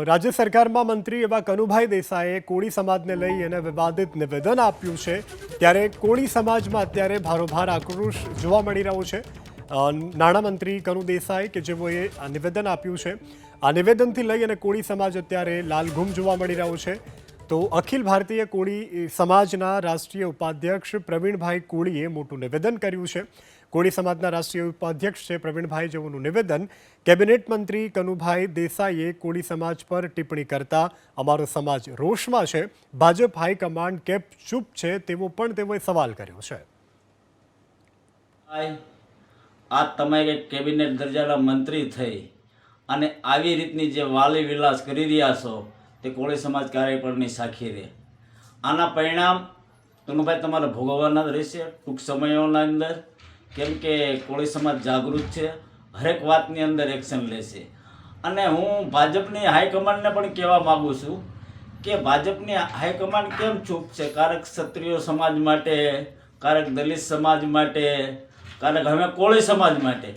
રાજ્ય સરકારમાં મંત્રી એવા કનુભાઈ દેસાઈએ કોળી સમાજને લઈ અને વિવાદિત નિવેદન આપ્યું છે। ત્યારે કોળી સમાજમાં અત્યારે ભારોભાર આક્રોશ જોવા મળી રહ્યો છે। નાણામંત્રી કનુ દેસાઈ કે જેઓએ આ નિવેદન આપ્યું છે, આ નિવેદનથી લઈ અને કોળી સમાજ અત્યારે લાલઘૂમ જોવા મળી રહ્યો છે। તો અખિલ ભારતીય કોળી સમાજના રાષ્ટ્રીય ઉપાધ્યક્ષ પ્રવીણભાઈ કોળીએ મોટું નિવેદન કર્યું છે। કોળી સમાજના રાષ્ટ્રીય ઉપાધ્યક્ષ છે પ્રવીણભાઈ, જેઓનું નિવેદન કેબિનેટ મંત્રી કનુભાઈ દેસાઈએ કોળી સમાજ પર ટિપ્પણી કરતા અમારો સમાજ રોષમાં છે, ભાજપ હાઈકમાન્ડ કેમ ચૂપ છે તેવો પણ તેઓએ સવાલ કર્યો છે। આ તમારે કેબિનેટ દરજાના મંત્રી થઈ અને આવી રીતની જે વાલી વિલાસ કરી રહ્યા છો તે કોળી સમાજ ક્યારેય પણ નહીં સાખી રહે। આના પરિણામ કનુભાઈ તમારે ભોગવવાના જ રહેશે ટૂંક સમયોના અંદર, કેમ કે કોળી સમાજ જાગૃત છે, હરેક વાતની અંદર એક્શન લેશે। અને હું ભાજપની હાઈકમાન્ડને પણ કહેવા માગું છું કે ભાજપની હાઈકમાન્ડ કેમ ચૂપ છે? કારક ક્ષત્રિય સમાજ માટે, કારક દલિત સમાજ માટે, કારક હવે કોળી સમાજ માટે